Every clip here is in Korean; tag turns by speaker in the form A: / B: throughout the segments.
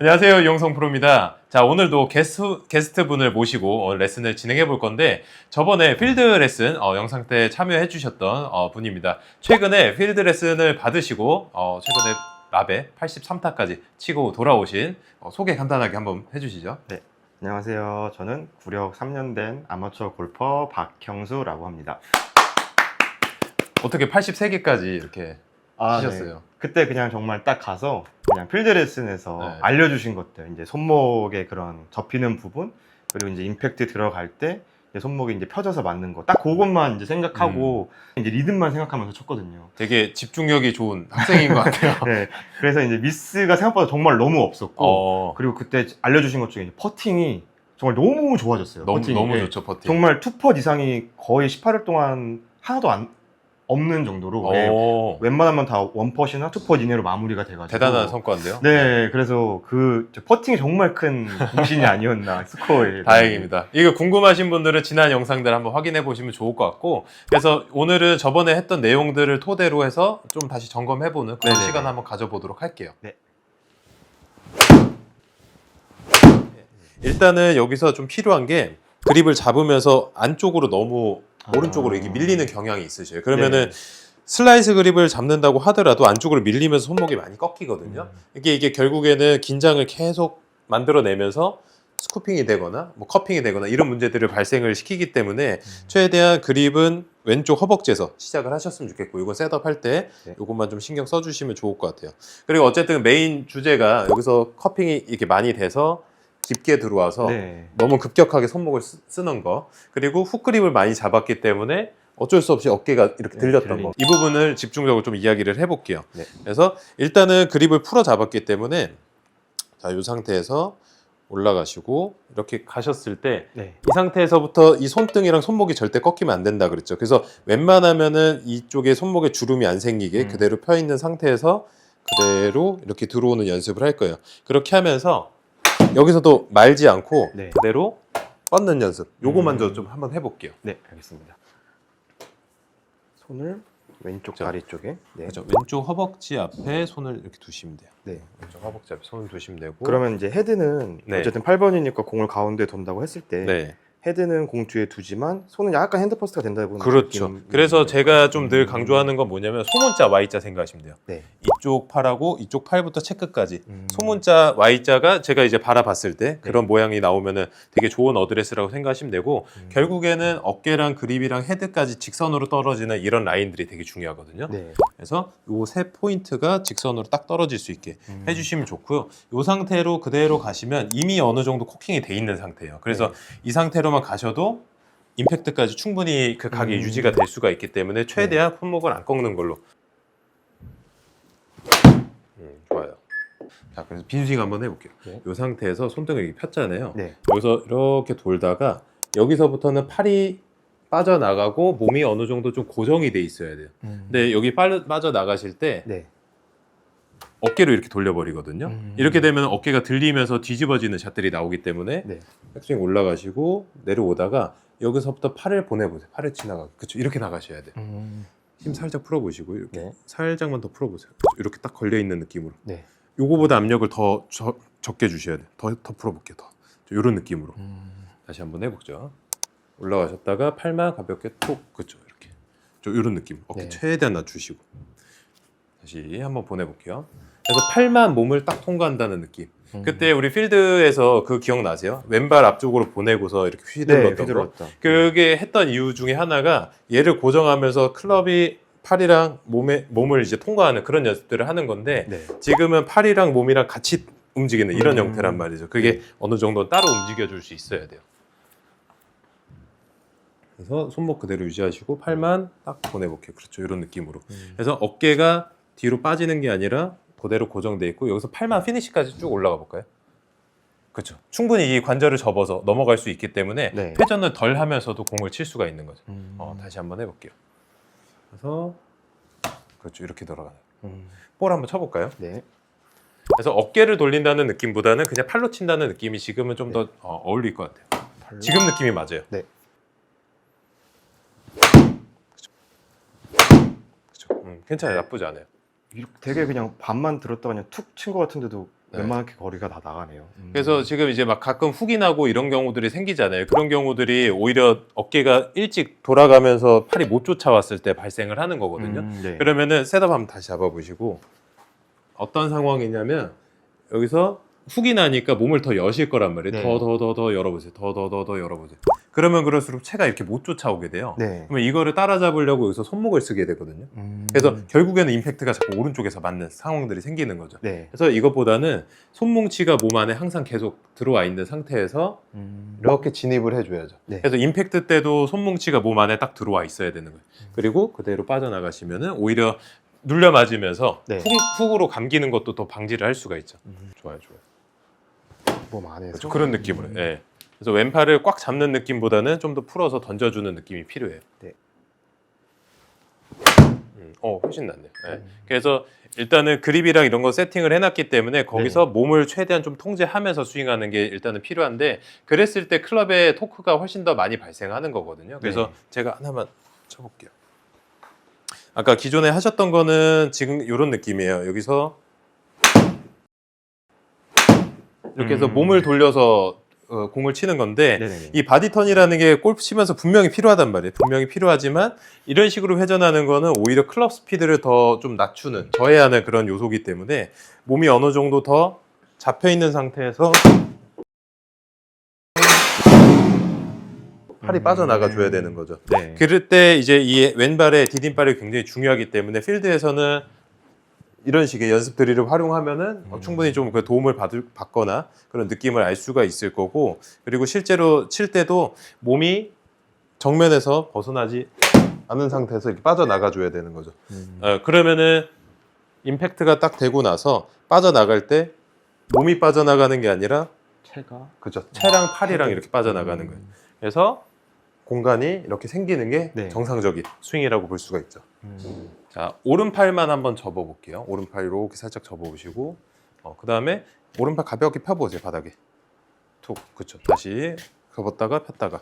A: 안녕하세요, 이용성 프로입니다. 자, 오늘도 게스트 분을 모시고 오늘 레슨을 진행해 볼 건데, 저번에 필드 레슨 영상 때 참여해 주셨던 분입니다. 최근에 필드 레슨을 받으시고 최근에 라베 83타까지 치고 돌아오신 소개 간단하게 한번 해주시죠.
B: 네, 안녕하세요. 저는 구력 3년 된 아마추어 골퍼 박형수라고 합니다.
A: 어떻게 83개까지 이렇게 치셨어요?
B: 네. 그때 그냥 정말 딱 가서 그냥 필드 레슨에서
A: 네.
B: 알려주신 것들, 이제 손목의 그런 접히는 부분, 그리고 이제 임팩트 들어갈 때 이제 손목이 이제 펴져서 맞는 거, 딱 그것만 이제 생각하고 이제 리듬만 생각하면서 쳤거든요.
A: 되게 집중력이 좋은 학생인 것 같아요.
B: 네, 그래서 이제 미스가 생각보다 정말 너무 없었고, 그리고 그때 알려주신 것 중에 퍼팅이 정말 너무 좋아졌어요. 퍼팅이.
A: 너무
B: 네.
A: 좋죠, 퍼팅.
B: 정말 투펫 이상이 거의 18일 동안 하나도 없는 정도로 웬만하면 다 원퍼시나 투펫 이내로 마무리가 돼가지고
A: 대단한 성과인데요.
B: 네, 그래서 그 퍼팅이 정말 큰 공신이 아니었나 스코어에.
A: 다행입니다. 이거 궁금하신 분들은 지난 영상들 한번 확인해 보시면 좋을 것 같고, 그래서 오늘은 저번에 했던 내용들을 토대로 해서 좀 다시 점검해보는 그런
B: 네네네.
A: 시간 한번 가져보도록 할게요.
B: 네.
A: 일단은 여기서 좀 필요한 게, 그립을 잡으면서 안쪽으로 너무 오른쪽으로 이게 밀리는 경향이 있으셔요. 그러면은 슬라이스 그립을 잡는다고 하더라도 안쪽으로 밀리면서 손목이 많이 꺾이거든요. 이게 결국에는 긴장을 계속 만들어내면서 스쿠핑이 되거나 뭐 커핑이 되거나 이런 문제들을 발생을 시키기 때문에 최대한 그립은 왼쪽 허벅지에서 시작을 하셨으면 좋겠고, 이거 셋업 할 때 이것만 좀 신경 써주시면 좋을 것 같아요. 그리고 어쨌든 메인 주제가 여기서 커핑이 이렇게 많이 돼서 깊게 들어와서 너무 급격하게 손목을 쓰는 거, 그리고 훅 그립을 많이 잡았기 때문에 어쩔 수 없이 어깨가 이렇게 들렸던 거, 이 부분을 집중적으로 좀 이야기를 해볼게요. 그래서 일단은 그립을 풀어 잡았기 때문에 자, 이 상태에서 올라가시고 이렇게 가셨을 때 이 상태에서부터 이 손등이랑 손목이 절대 꺾이면 안 된다 그랬죠. 그래서 웬만하면은 이쪽에 손목에 주름이 안 생기게 그대로 펴 있는 상태에서 그대로 이렇게 들어오는 연습을 할 거예요. 그렇게 하면서 여기서도 말지 않고 그대로 뻗는 연습, 요거 먼저 좀 한번 해볼게요.
B: 네, 알겠습니다. 손을 왼쪽 다리 쪽에.
A: 그렇죠. 왼쪽 허벅지 앞에 손을 이렇게 두시면 돼요.
B: 네.
A: 왼쪽 허벅지 앞에 손을 두시면 되고.
B: 그러면 이제 헤드는 어쨌든 8번이니까 공을 가운데 둔다고 했을 때 헤드는 공 뒤에 두지만 손은 약간 핸드퍼스트가 된다고.
A: 그렇죠. 그래서 제가 좀 늘 강조하는 건 뭐냐면 소문자 Y자 생각하시면 돼요. 이쪽 팔하고 이쪽 팔부터 채끝까지 소문자 Y자가 제가 이제 바라봤을 때 그런 모양이 나오면은 되게 좋은 어드레스라고 생각하시면 되고, 결국에는 어깨랑 그립이랑 헤드까지 직선으로 떨어지는 이런 라인들이 되게 중요하거든요. 그래서 요 세 포인트가 직선으로 딱 떨어질 수 있게 해주시면 좋고요. 요 상태로 그대로 가시면 이미 어느 정도 코킹이 돼 있는 상태예요. 그래서 이 상태로만 가셔도 임팩트까지 충분히 그 각이 유지가 될 수가 있기 때문에 최대한 손목을 안 꺾는 걸로. 좋아요. 자, 그래서 빈스윙 한번 해볼게요. 이 상태에서 손등을 이렇게 폈잖아요. 여기서 이렇게 돌다가 여기서부터는 팔이 빠져나가고 몸이 어느 정도 좀 고정이 돼 있어야 돼요. 근데 여기 빠져나가실 때 어깨로 이렇게 돌려버리거든요. 이렇게 되면 어깨가 들리면서 뒤집어지는 샷들이 나오기 때문에 백스윙 올라가시고 내려오다가 여기서부터 팔을 보내보세요. 팔을 지나가고. 그렇죠. 이렇게 나가셔야 돼요. 힘 살짝 풀어보시고 이렇게 살짝만 더 풀어보세요. 그렇죠? 이렇게 딱 걸려있는 느낌으로. 요거보다 압력을 더 적게 주셔야 돼요. 더 풀어볼게요. 더. 이런 느낌으로. 다시 한번 해보죠. 올라가셨다가 팔만 가볍게 톡. 그렇죠. 이렇게. 이런 느낌. 어깨 최대한 낮추시고. 다시 한번 보내볼게요. 그래서 팔만 몸을 딱 통과한다는 느낌. 그때 우리 필드에서 그 기억나세요? 왼발 앞쪽으로 보내고서 이렇게 휘둘렀던 거. 그게 했던 이유 중에 하나가 얘를 고정하면서 클럽이 팔이랑 몸을 이제 통과하는 그런 연습들을 하는 건데, 지금은 팔이랑 몸이랑 같이 움직이는 이런 형태란 말이죠. 그게 어느 정도 따로 움직여줄 수 있어야 돼요. 그래서 손목 그대로 유지하시고 팔만 딱 보내볼게요. 그렇죠. 이런 느낌으로. 그래서 어깨가 뒤로 빠지는 게 아니라 그대로 고정돼 있고, 여기서 팔만 피니시까지 쭉 올라가 볼까요? 그렇죠. 충분히 이 관절을 접어서 넘어갈 수 있기 때문에 회전을 덜 하면서도 공을 칠 수가 있는 거죠. 다시 한번 해볼게요. 그래서 그렇죠. 이렇게 돌아가요. 볼 한번 쳐볼까요? 그래서 어깨를 돌린다는 느낌보다는 그냥 팔로 친다는 느낌이 지금은 좀 더 어울릴 것 같아요. 지금 느낌이 맞아요. 그렇죠. 괜찮아요. 나쁘지 않아요.
B: 되게 그냥 반만 들었다 그냥 툭 친 것 같은데도 웬만하게 거리가 다 나가네요.
A: 그래서 지금 이제 막 가끔 훅이 나고 이런 경우들이 생기잖아요. 그런 경우들이 오히려 어깨가 일찍 돌아가면서 팔이 못 쫓아왔을 때 발생을 하는 거거든요.
B: 네.
A: 그러면은 셋업 한번 다시 잡아보시고 어떤 상황이냐면 여기서 훅이 나니까 몸을 더 여실 거란 말이에요.
B: 네.
A: 더 열어보세요. 더 열어보세요. 그러면 그럴수록 체가 이렇게 못 쫓아오게 돼요.
B: 네.
A: 그러면 이거를 따라잡으려고 여기서 손목을 쓰게 되거든요. 그래서 결국에는 임팩트가 자꾸 오른쪽에서 맞는 상황들이 생기는 거죠.
B: 네.
A: 그래서 이것보다는 손뭉치가 몸 안에 항상 계속 들어와 있는 상태에서 이렇게 진입을 해줘야죠.
B: 네.
A: 그래서 임팩트 때도 손뭉치가 몸 안에 딱 들어와 있어야 되는 거예요. 그리고 그대로 빠져나가시면은 오히려 눌려 맞으면서
B: 네.
A: 훅으로 감기는 것도 더 방지를 할 수가 있죠. 좋아요.
B: 몸 안에서
A: 그렇죠. 그런 느낌으로. 예. 그래서 왼팔을 꽉 잡는 느낌보다는 좀 더 풀어서 던져주는 느낌이 필요해요.
B: 네.
A: 훨씬 낫네요. 예. 그래서 일단은 그립이랑 이런 거 세팅을 해놨기 때문에 거기서 몸을 최대한 좀 통제하면서 스윙하는 게 일단은 필요한데 그랬을 때 클럽의 토크가 훨씬 더 많이 발생하는 거거든요. 그래서 제가 하나만 쳐볼게요. 아까 기존에 하셨던 거는 지금 이런 느낌이에요. 여기서 이렇게 해서 몸을 돌려서 공을 치는 건데
B: 네네네.
A: 이 바디턴이라는 게 골프 치면서 분명히 필요하단 말이에요. 분명히 필요하지만 이런 식으로 회전하는 거는 오히려 클럽 스피드를 더 좀 낮추는 저해하는 그런 요소이기 때문에 몸이 어느 정도 더 잡혀 있는 상태에서 팔이 빠져나가 줘야 되는 거죠.
B: 네.
A: 그럴 때 이제 이 왼발의 디딤발이 굉장히 중요하기 때문에 필드에서는 이런 식의 연습 드릴을 활용하면은 충분히 좀 그 도움을 받거나 그런 느낌을 알 수가 있을 거고 그리고 실제로 칠 때도 몸이 정면에서 벗어나지 않은 상태에서 이렇게 빠져나가 줘야 되는 거죠. 그러면은 임팩트가 딱 되고 나서 빠져나갈 때 몸이 빠져나가는 게 아니라
B: 체가
A: 그죠. 체랑 팔이랑 이렇게 빠져나가는 거예요. 그래서 공간이 이렇게 생기는 게
B: 네.
A: 정상적인 스윙이라고 볼 수가 있죠. 자, 오른팔만 한번 접어볼게요. 오른팔 이렇게 살짝 접어보시고 그 다음에 오른팔 가볍게 펴보세요. 바닥에 툭, 그쵸. 다시 접었다가 폈다가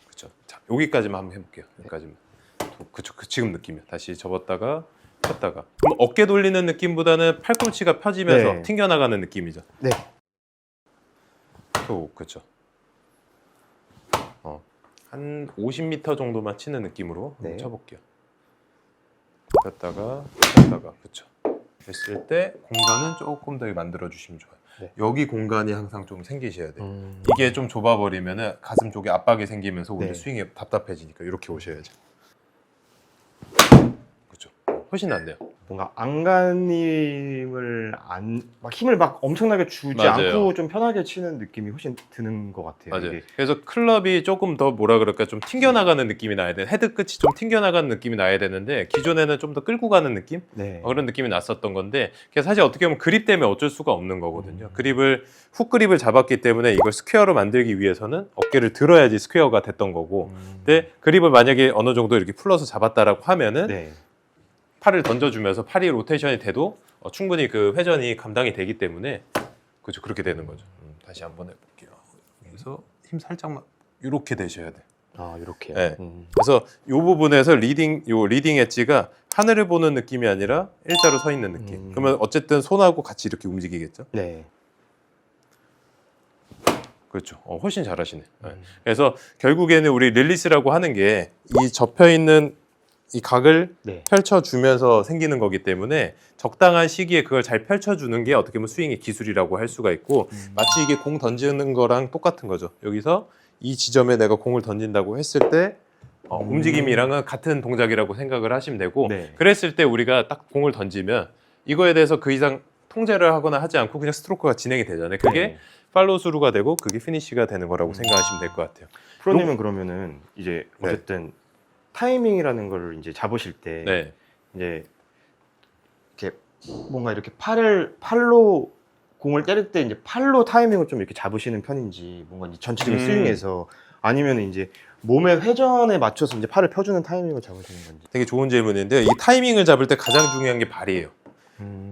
A: 그쵸. 자, 여기까지만 한번 해볼게요. 여기까지만 툭, 그쵸. 지금 느낌이요. 다시 접었다가 폈다가 그럼 어깨 돌리는 느낌보다는 팔꿈치가 펴지면서
B: 네.
A: 튕겨나가는 느낌이죠.
B: 네.
A: 툭, 그쵸. 한 50m 정도만 치는 느낌으로 한번 쳐볼게요. 폈다가 그쵸. 됐을 때 공간은 조금 더 만들어 주시면 좋아요.
B: 네.
A: 여기 공간이 항상 좀 생기셔야 돼요. 이게 좀 좁아버리면은 가슴 쪽에 압박이 생기면서 오히려 스윙이 답답해지니까 이렇게 오셔야죠. 그렇죠. 훨씬 낫네요.
B: 뭔가 안간힘을 막 힘을 막 엄청나게 주지
A: 맞아요.
B: 않고 좀 편하게 치는 느낌이 훨씬 드는 것 같아요.
A: 맞아요.
B: 이게.
A: 그래서 클럽이 조금 더 뭐라 그럴까 좀 튕겨나가는 느낌이 나야 돼. 헤드 끝이 좀 튕겨나가는 느낌이 나야 되는데 기존에는 좀 더 끌고 가는 느낌?
B: 네.
A: 그런 느낌이 났었던 건데 그게 사실 어떻게 보면 그립 때문에 어쩔 수가 없는 거거든요. 훅 그립을 잡았기 때문에 이걸 스퀘어로 만들기 위해서는 어깨를 들어야지 스퀘어가 됐던 거고 근데 그립을 만약에 어느 정도 이렇게 풀러서 잡았다라고 하면은
B: 네.
A: 팔을 던져주면서 팔이 로테이션이 돼도 충분히 그 회전이 감당이 되기 때문에 그렇죠. 그렇게 되는 거죠. 다시 한번 해볼게요. 여기서 힘 살짝만 이렇게 되셔야 돼.
B: 아, 이렇게요.
A: 네. 그래서 이 부분에서 리딩 엣지가 하늘을 보는 느낌이 아니라 일자로 서 있는 느낌. 그러면 어쨌든 손하고 같이 이렇게 움직이겠죠.
B: 네.
A: 그렇죠. 훨씬 잘하시네. 네. 그래서 결국에는 우리 릴리스라고 하는 게 이 접혀 있는 이 각을
B: 네.
A: 펼쳐주면서 생기는 거기 때문에 적당한 시기에 그걸 잘 펼쳐주는 게 어떻게 보면 스윙의 기술이라고 할 수가 있고 마치 이게 공 던지는 거랑 똑같은 거죠. 여기서 이 지점에 내가 공을 던진다고 했을 때 움직임이랑은 같은 동작이라고 생각을 하시면 되고
B: 네.
A: 그랬을 때 우리가 딱 공을 던지면 이거에 대해서 그 이상 통제를 하거나 하지 않고 그냥 스트로크가 진행이 되잖아요. 그게
B: 네.
A: 팔로우 스루가 되고 그게 피니쉬가 되는 거라고 생각하시면 될 것 같아요.
B: 프로님은 그러면은 이제 어쨌든 타이밍이라는 걸 이제 잡으실 때
A: 네.
B: 이제 이렇게 뭔가 이렇게 팔로 공을 때릴 때 이제 팔로 타이밍을 좀 이렇게 잡으시는 편인지 뭔가 이제 전체적인 스윙에서 아니면 이제 몸의 회전에 맞춰서 이제 팔을 펴주는 타이밍을 잡으시는 건지.
A: 되게 좋은 질문인데요. 이 타이밍을 잡을 때 가장 중요한 게 발이에요.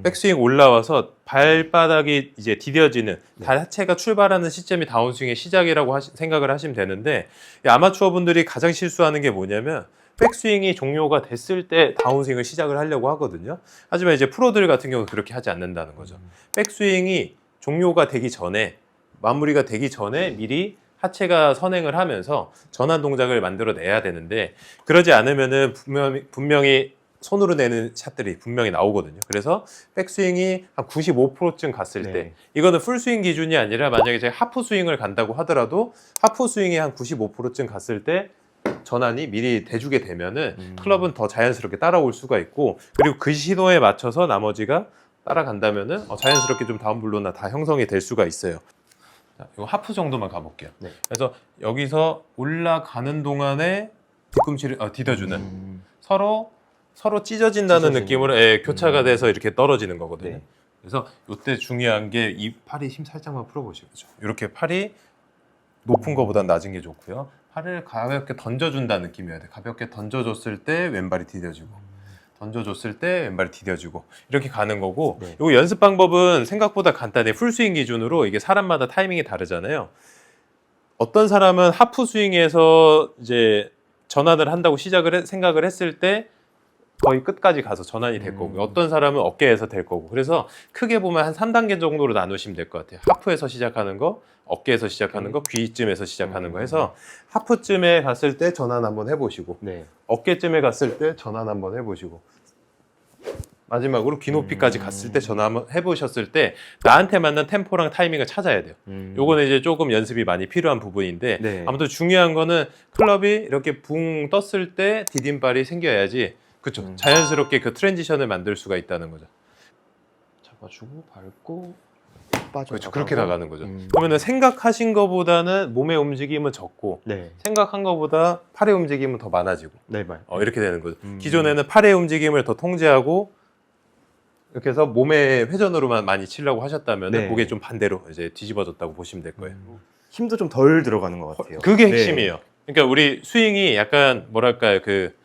A: 백스윙 올라와서 발바닥이 이제 디뎌지는 자체가 출발하는 시점이 다운스윙의 시작이라고 생각을 하시면 되는데 이 아마추어 분들이 가장 실수하는 게 뭐냐면 백스윙이 종료가 됐을 때 다운스윙을 시작을 하려고 하거든요. 하지만 이제 프로들 같은 경우는 그렇게 하지 않는다는 거죠. 백스윙이 종료가 되기 전에, 마무리가 되기 전에 미리 하체가 선행을 하면서 전환 동작을 만들어내야 되는데, 그러지 않으면은 분명히 손으로 내는 샷들이 분명히 나오거든요. 그래서 백스윙이 한 95%쯤 갔을
B: 네.
A: 때, 이거는 풀스윙 기준이 아니라 만약에 제가 하프 스윙을 간다고 하더라도 하프 스윙이 한 95%쯤 갔을 때 전환이 미리 돼주게 되면은 클럽은 더 자연스럽게 따라올 수가 있고, 그리고 그 시도에 맞춰서 나머지가 따라간다면은 자연스럽게 좀 다운블로나 다 형성이 될 수가 있어요. 자, 이거 하프 정도만 가볼게요.
B: 네.
A: 그래서 여기서 올라가는 동안에 뒤꿈치를 디뎌주는, 서로 찢어진다는 느낌으로 교차가 돼서 이렇게 떨어지는 거거든요.
B: 네.
A: 그래서 이때 중요한 게 이 팔이 힘 살짝만 풀어보시죠. 이렇게 팔이 높은 것보다 낮은 게 좋고요. 팔을 가볍게 던져준다는 느낌이어야 돼. 가볍게 던져줬을 때 왼발이 디뎌지고, 던져줬을 때 왼발이 디뎌지고, 이렇게 가는 거고.
B: 네.
A: 이 연습 방법은 생각보다 간단해. 풀스윙 기준으로 이게 사람마다 타이밍이 다르잖아요. 어떤 사람은 하프 스윙에서 이제 전환을 한다고 생각을 했을 때 거의 끝까지 가서 전환이 될 거고, 어떤 사람은 어깨에서 될 거고. 그래서 크게 보면 한 3단계 정도로 나누시면 될 것 같아요. 하프에서 시작하는 거, 어깨에서 시작하는 거, 귀쯤에서 시작하는 거 해서 하프쯤에 갔을 때 전환 한번 해보시고,
B: 네.
A: 어깨쯤에 갔을 때 전환 한번 해보시고, 마지막으로 귀 높이까지 갔을 때 전환 한번 해보셨을 때 나한테 맞는 템포랑 타이밍을 찾아야 돼요. 요거는 이제 조금 연습이 많이 필요한 부분인데,
B: 네.
A: 아무튼 중요한 거는 클럽이 이렇게 붕 떴을 때 디딤발이 생겨야지, 그렇죠. 자연스럽게 그 트랜지션을 만들 수가 있다는 거죠.
B: 잡아주고 밟고 빠져.
A: 그렇죠. 그렇게 나가는 거죠. 그러면은 생각하신 거보다는 몸의 움직임은 적고,
B: 네.
A: 생각한 거보다 팔의 움직임은 더 많아지고,
B: 네, 말.
A: 이렇게 되는 거죠. 기존에는 팔의 움직임을 더 통제하고 이렇게 해서 몸의 회전으로만 많이 치려고 하셨다면
B: 네.
A: 그게 좀 반대로 이제 뒤집어졌다고 보시면 될 거예요.
B: 힘도 좀 덜 들어가는 것 같아요.
A: 그게
B: 네.
A: 핵심이에요. 그러니까 우리 스윙이 약간 뭐랄까요, 그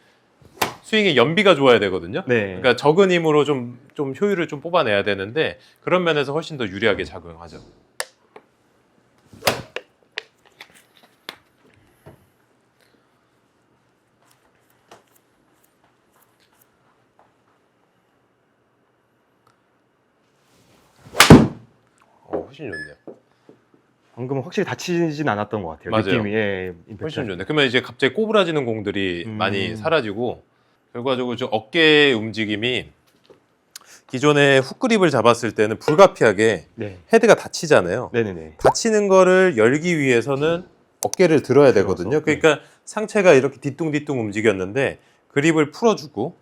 A: 스윙의 연비가 좋아야 되거든요.
B: 네.
A: 그러니까 적은 힘으로 좀 효율을 좀 뽑아내야 되는데, 그런 면에서 훨씬 더 유리하게 작용하죠. 훨씬 좋네요.
B: 방금은 확실히 다치진 않았던 것 같아요.
A: 맞아요.
B: 느낌이. 예,
A: 훨씬 좋네. 그러면 이제 갑자기 꼬부라지는 공들이 많이 사라지고, 결과적으로 저 어깨 움직임이 기존에 훅 그립을 잡았을 때는 불가피하게
B: 네.
A: 헤드가 다치잖아요.
B: 네네네.
A: 다치는 거를 열기 위해서는 어깨를 들어야 되거든요. 그러니까 상체가 이렇게 뒤뚱뒤뚱 움직였는데 그립을 풀어주고,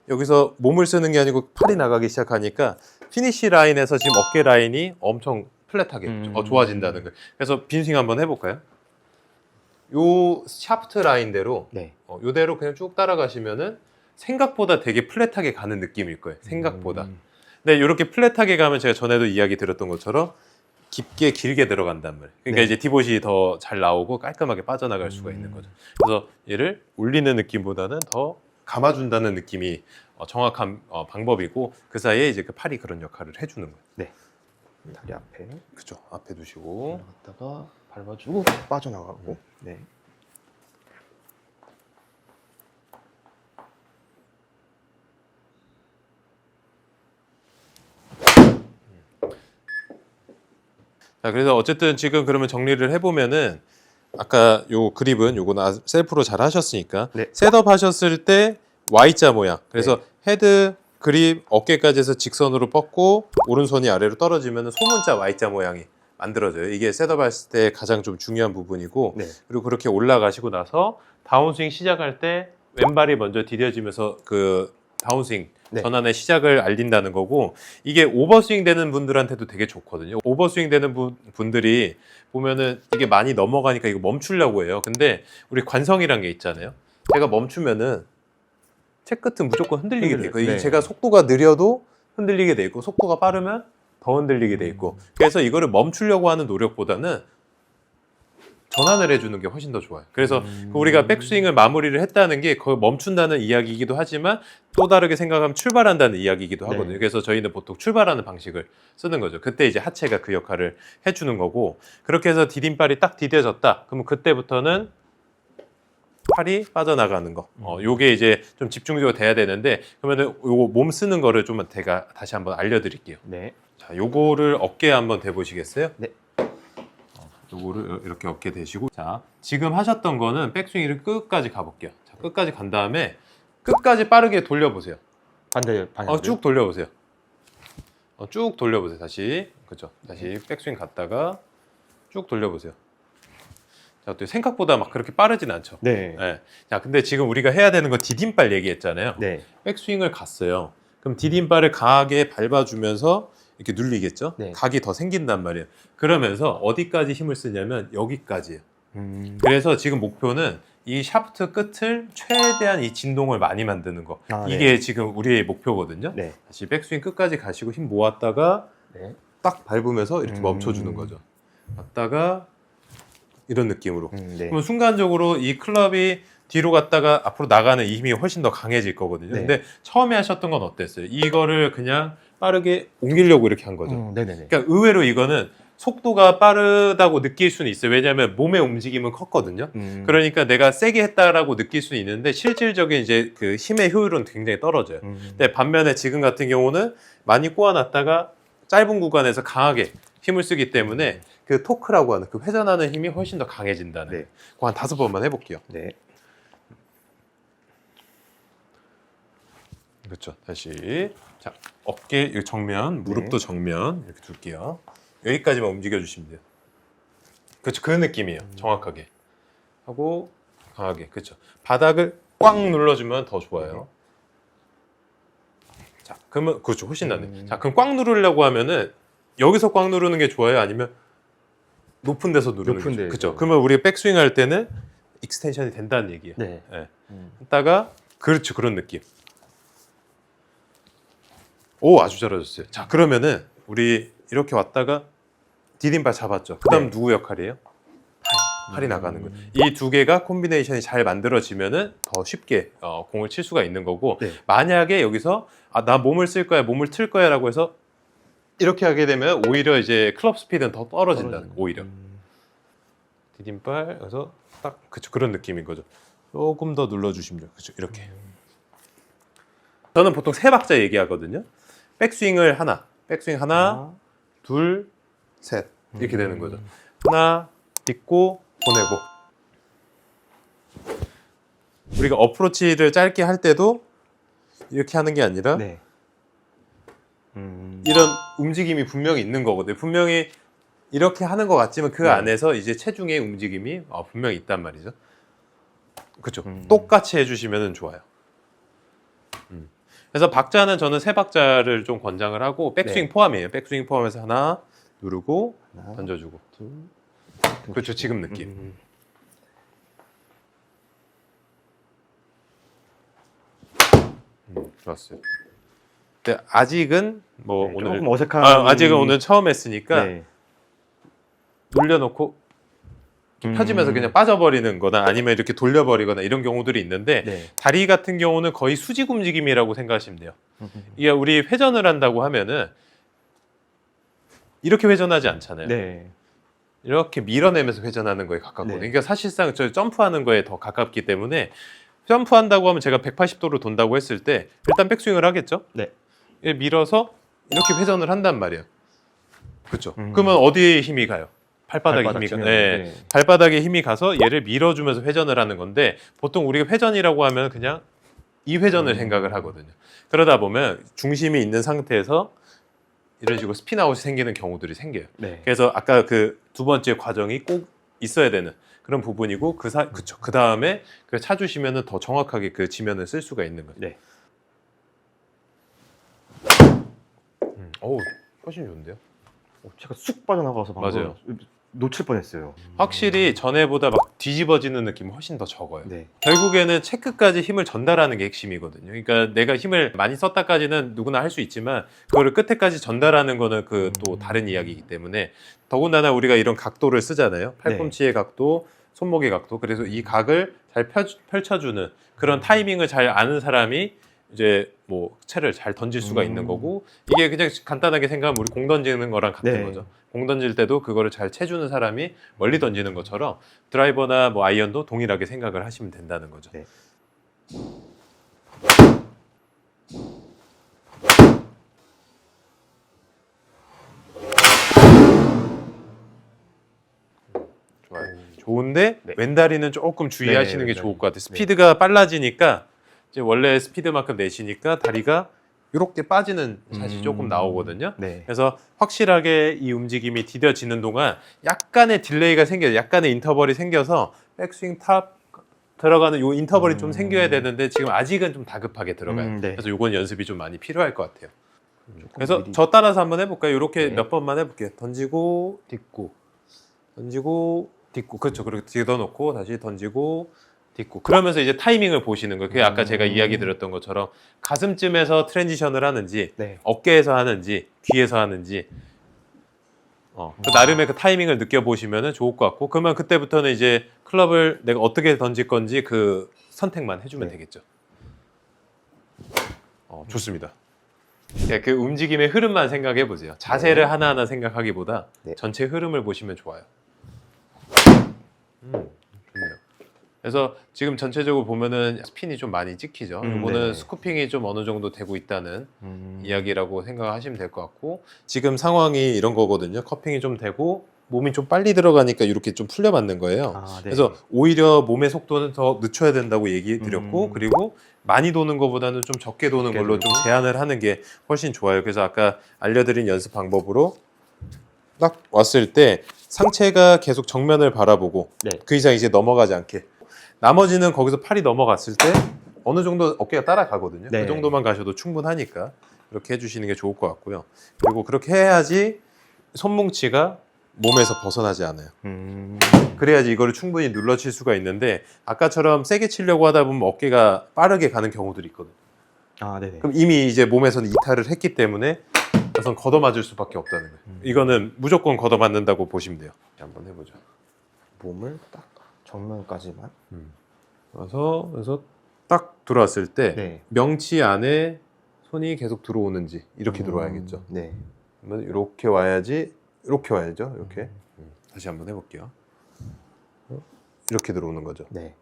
A: 여기서 몸을 쓰는 게 아니고 팔이 나가기 시작하니까 피니시 라인에서 지금 어깨 라인이 엄청 플랫하게 좋아진다는 거예요. 그래서 빈스윙 한번 해볼까요? 요 샤프트 라인대로
B: 네.
A: 요대로 그냥 쭉 따라가시면은 생각보다 되게 플랫하게 가는 느낌일 거예요. 생각보다. 근데 이렇게 플랫하게 가면 제가 전에도 이야기 드렸던 것처럼 깊게 길게 들어간단 말이에요. 그러니까
B: 네.
A: 이제 디봇이 더 잘 나오고 깔끔하게 빠져나갈 수가 있는 거죠. 그래서 얘를 올리는 느낌보다는 더 감아준다는 느낌이 정확한 방법이고, 그 사이에 이제 그 팔이 그런 역할을 해주는 거예요.
B: 네. 다리 앞에
A: 그죠. 앞에 두시고.
B: 올라갔다가 밟아주고 빠져나가고. 네.
A: 자, 그래서 어쨌든 지금 그러면 정리를 해보면은, 아까 요 그립은 요거는 셀프로 잘 하셨으니까,
B: 네.
A: 셋업 하셨을 때 Y자 모양, 그래서 헤드, 그립, 어깨까지 해서 직선으로 뻗고 오른손이 아래로 떨어지면 소문자 Y자 모양이 만들어져요. 이게 셋업 했을 때 가장 좀 중요한 부분이고,
B: 네.
A: 그리고 그렇게 올라가시고 나서 다운스윙 시작할 때 왼발이 먼저 디뎌지면서 그 다운스윙
B: 네.
A: 전환의 시작을 알린다는 거고, 이게 오버스윙 되는 분들한테도 되게 좋거든요. 오버스윙 되는 분들이 보면은 이게 많이 넘어가니까 이거 멈추려고 해요. 근데 우리 관성이란 게 있잖아요. 제가 멈추면은 채끝은 무조건 흔들리게 돼 있고,
B: 네.
A: 제가 속도가 느려도 흔들리게 돼 있고, 속도가 빠르면 더 흔들리게 돼 있고, 그래서 이거를 멈추려고 하는 노력보다는 전환을 해주는 게 훨씬 더 좋아요. 그래서 우리가 백스윙을 마무리를 했다는 게 거의 멈춘다는 이야기이기도 하지만, 또 다르게 생각하면 출발한다는 이야기이기도 하거든요.
B: 네.
A: 그래서 저희는 보통 출발하는 방식을 쓰는 거죠. 그때 이제 하체가 그 역할을 해주는 거고, 그렇게 해서 디딤발이 딱 디뎌졌다. 그러면 그때부터는 팔이 빠져나가는 거. 요게 이제 좀 집중적으로 돼야 되는데, 그러면은 요거 몸 쓰는 거를 좀 제가 다시 한번 알려드릴게요.
B: 네.
A: 자, 요거를 어깨에 한번 대보시겠어요?
B: 네.
A: 요거를 이렇게 어깨 대시고, 자, 지금 하셨던 거는 백스윙을 끝까지 가볼게요. 자, 끝까지 간 다음에 끝까지 빠르게 돌려보세요.
B: 반대 방향.
A: 쭉 돌려보세요. 쭉 돌려보세요. 다시. 그죠? 다시 백스윙 갔다가 쭉 돌려보세요. 자, 또 생각보다 막 그렇게 빠르진 않죠.
B: 네.
A: 네. 자, 근데 지금 우리가 해야 되는 건 디딤발 얘기했잖아요.
B: 네.
A: 백스윙을 갔어요. 그럼 디딤발을 강하게 밟아주면서 이렇게 눌리겠죠?
B: 네.
A: 각이 더 생긴단 말이에요. 그러면서 어디까지 힘을 쓰냐면 여기까지예요.
B: 음.
A: 그래서 지금 목표는 이 샤프트 끝을 최대한 이 진동을 많이 만드는 거. 이게
B: 네.
A: 지금 우리의 목표거든요.
B: 네.
A: 다시 백스윙 끝까지 가시고 힘 모았다가
B: 네.
A: 딱 밟으면서 이렇게 멈춰주는 거죠. 갔다가 이런 느낌으로.
B: 네.
A: 그러면 순간적으로 이 클럽이 뒤로 갔다가 앞으로 나가는 이 힘이 훨씬 더 강해질 거거든요.
B: 네.
A: 근데 처음에 하셨던 건 어땠어요? 이거를 그냥 빠르게 옮기려고 이렇게 한 거죠.
B: 네네네.
A: 그러니까 의외로 이거는 속도가 빠르다고 느낄 수는 있어요. 왜냐하면 몸의 움직임은 컸거든요. 그러니까 내가 세게 했다라고 느낄 수는 있는데 실질적인 이제 그 힘의 효율은 굉장히 떨어져요. 근데 반면에 지금 같은 경우는 많이 꼬아놨다가 짧은 구간에서 강하게 힘을 쓰기 때문에 그 토크라고 하는 그 회전하는 힘이 훨씬 더 강해진다는.
B: 네.
A: 그거 한 5번만 해볼게요.
B: 네.
A: 그렇죠. 다시. 자, 어깨 정면, 무릎도 정면 이렇게 둘게요. 여기까지만 움직여 주시면 돼요. 그렇죠. 그 느낌이에요. 정확하게. 하고 강하게. 그렇죠. 바닥을 꽉 눌러주면 더 좋아요. 자, 그러면 그렇죠. 훨씬 낫네. 자, 그럼 꽉 누르려고 하면은 여기서 꽉 누르는 게 좋아요? 아니면 높은 데서 누르는 게 좋아요? 그렇죠. 그러면 우리가 백스윙 할 때는 익스텐션이 된다는 얘기예요.
B: 네.
A: 네. 했다가 그렇죠. 그런 느낌. 오, 아주 잘하셨어요. 자, 그러면은 우리 이렇게 왔다가 디딤발 잡았죠. 그 다음 누구 역할이에요? 팔이 나가는 거예요. 이 두 개가 콤비네이션이 잘 만들어지면은 더 쉽게 공을 칠 수가 있는 거고,
B: 네.
A: 만약에 여기서 나 몸을 쓸 거야, 몸을 틀 거야 라고 해서 이렇게 하게 되면 오히려 이제 클럽 스피드는 더 떨어진다는 거, 오히려. 디딤발, 그래서 딱, 그쵸, 그런 느낌인 거죠. 조금 더 눌러주시면 돼요. 그쵸, 이렇게. 저는 보통 3박자 얘기하거든요. 백스윙을 하나, 백스윙 하나, 둘, 셋 이렇게 되는 거죠. 하나, 딛고, 보내고. 우리가 어프로치를 짧게 할 때도 이렇게 하는 게 아니라
B: 네.
A: 이런 움직임이 분명히 있는 거거든요. 분명히 이렇게 하는 것 같지만 그
B: 네.
A: 안에서 이제 체중의 움직임이 분명히 있단 말이죠. 그렇죠. 똑같이 해주시면 좋아요. 그래서 박자는 저는 3박자를 좀 권장을 하고 백스윙
B: 네.
A: 포함이에요. 백스윙 포함해서 하나 누르고
B: 하나,
A: 던져주고.
B: 둘.
A: 그렇죠. 지금 느낌. 좋았어요. 근데 아직은 뭐
B: 네,
A: 오늘
B: 조금 어색한.
A: 아직은 오늘 처음 했으니까
B: 네.
A: 눌려놓고 펴지면서 그냥 빠져버리는 거나 아니면 이렇게 돌려버리거나 이런 경우들이 있는데
B: 네.
A: 다리 같은 경우는 거의 수직 움직임이라고 생각하시면 돼요. 이게 우리 회전을 한다고 하면은 이렇게 회전하지 않잖아요.
B: 네.
A: 이렇게 밀어내면서 회전하는 거에 가깝거든요.
B: 네.
A: 그러니까 사실상 저 점프하는 거에 더 가깝기 때문에 점프한다고 하면 제가 180도로 돈다고 했을 때 일단 백스윙을 하겠죠.
B: 네.
A: 밀어서 이렇게 회전을 한단 말이에요. 그렇죠. 그러면 어디에 힘이 가요? 발바닥에
B: 발바닥
A: 힘이 가.
B: 치면,
A: 네.
B: 네.
A: 발바닥에 힘이 가서 얘를 밀어주면서 회전을 하는 건데 보통 우리가 회전이라고 하면 그냥 이 회전을 생각을 하거든요. 그러다 보면 중심이 있는 상태에서 이런 식으로 스피나웃이 생기는 경우들이 생겨요.
B: 네.
A: 그래서 아까 그 두 번째 과정이 꼭 있어야 되는 그런 부분이고 그쵸. 그 다음에 그 차주시면은 더 정확하게 그 지면을 쓸 수가 있는 거죠.
B: 네.
A: 오, 훨씬 좋은데요?
B: 제가 쑥 빠져나가서 방금
A: 맞아요.
B: 놓칠 뻔했어요.
A: 확실히 전에보다 막 뒤집어지는 느낌이 훨씬 더 적어요.
B: 네.
A: 결국에는 체크까지 힘을 전달하는 게 핵심이거든요. 그러니까 내가 힘을 많이 썼다까지는 누구나 할 수 있지만 그거를 끝에까지 전달하는 거는 그 또 다른 이야기이기 때문에 더군다나 우리가 이런 각도를 쓰잖아요. 팔꿈치의 각도, 손목의 각도. 그래서 이 각을 잘 펼쳐주는 그런 타이밍을 잘 아는 사람이 이제 뭐 채를 잘 던질 수가 있는 거고 이게 그냥 간단하게 생각하면 우리 공 던지는 거랑 같은
B: 네.
A: 거죠. 공 던질 때도 그거를 잘 채주는 사람이 멀리 던지는 것처럼 드라이버나 뭐 아이언도 동일하게 생각을 하시면 된다는 거죠.
B: 네.
A: 좋아요. 좋은데
B: 네.
A: 왼다리는 조금 주의하시는
B: 네,
A: 게 좋을
B: 왼다리.
A: 것 같아요. 스피드가 빨라지니까 이제 원래 스피드만큼 내시니까 다리가 이렇게 빠지는 샷이 조금 나오거든요.
B: 네.
A: 그래서 확실하게 이 움직임이 디뎌지는 동안 약간의 딜레이가 생겨요. 약간의 인터벌이 생겨서 백스윙 탑 들어가는 요 인터벌이 좀 생겨야 되는데 지금 아직은 좀 다급하게 들어가요.
B: 네.
A: 그래서 요건 연습이 좀 많이 필요할 것 같아요. 그래서
B: 미리...
A: 저 따라서 한번 해볼까요? 이렇게
B: 네.
A: 몇 번만 해볼게요. 던지고 딛고 던지고 딛고 그렇죠. 그리고 딛어놓고 다시 던지고 딛고 그러면서 이제 타이밍을 보시는 거예요. 그게 아까 제가 이야기 드렸던 것처럼 가슴쯤에서 트랜지션을 하는지
B: 네.
A: 어깨에서 하는지 귀에서 하는지 그 나름의 그 타이밍을 느껴보시면 좋을 것 같고 그러면 그때부터는 이제 클럽을 내가 어떻게 던질 건지 그 선택만 해주면 되겠죠. 좋습니다. 그 움직임의 흐름만 생각해 보세요. 자세를 하나하나 생각하기보다
B: 네.
A: 전체 흐름을 보시면 좋아요. 좋네요. 그래서 지금 전체적으로 보면은 스핀이 좀 많이 찍히죠. 이거는
B: 네.
A: 스쿠핑이 좀 어느 정도 되고 있다는 이야기라고 생각하시면 될 것 같고 지금 상황이 이런 거거든요. 커핑이 좀 되고 몸이 좀 빨리 들어가니까 이렇게 좀 풀려 맞는 거예요.
B: 아, 네.
A: 그래서 오히려 몸의 속도는 더 늦춰야 된다고 얘기 드렸고 그리고 많이 도는 것보다는 좀 적게 도는
B: 적게
A: 걸로 좀
B: 돌고.
A: 제한을 하는 게 훨씬 좋아요. 그래서 아까 알려드린 연습 방법으로 딱 왔을 때 상체가 계속 정면을 바라보고
B: 네.
A: 그 이상 이제 넘어가지 않게 나머지는 거기서 팔이 넘어갔을 때 어느 정도 어깨가 따라가거든요.
B: 네.
A: 그 정도만 가셔도 충분하니까 이렇게 해주시는 게 좋을 것 같고요. 그리고 그렇게 해야지 손뭉치가 몸에서 벗어나지 않아요. 그래야지 이거를 충분히 눌러칠 수가 있는데 아까처럼 세게 치려고 하다 보면 어깨가 빠르게 가는 경우들이 있거든요.
B: 아, 네네.
A: 그럼 이미 이제 몸에서는 이탈을 했기 때문에 우선 걷어맞을 수밖에 없다는 거예요. 이거는 무조건 걷어맞는다고 보시면 돼요. 한번 해보죠.
B: 몸을 딱 정면까지만.
A: 그래서 딱 들어왔을 때
B: 네.
A: 명치 안에 손이 계속 들어오는지 이렇게 들어와야겠죠.
B: 네.
A: 그러면 이렇게 와야지 이렇게 와야죠. 이렇게 다시 한번 해볼게요. 이렇게 들어오는 거죠.
B: 네.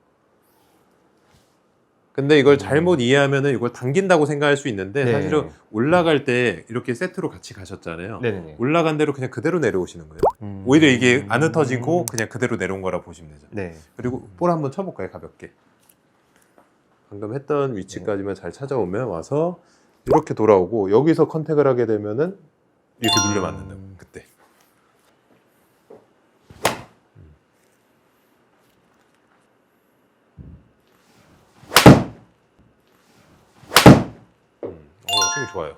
A: 근데 이걸 잘못 이해하면은 이걸 당긴다고 생각할 수 있는데
B: 네.
A: 사실은 올라갈 때 이렇게 세트로 같이 가셨잖아요.
B: 네네네.
A: 올라간 대로 그냥 그대로 내려오시는 거예요. 오히려 이게 안 흩어지고 그냥 그대로 내려온 거라 보시면 되죠.
B: 네.
A: 그리고 볼 한번 쳐볼까요? 가볍게. 방금 했던 위치까지만 잘 찾아오면 와서 이렇게 돌아오고 여기서 컨택을 하게 되면은 이렇게 눌려 맞는다고 그때. 스윙 좋아요.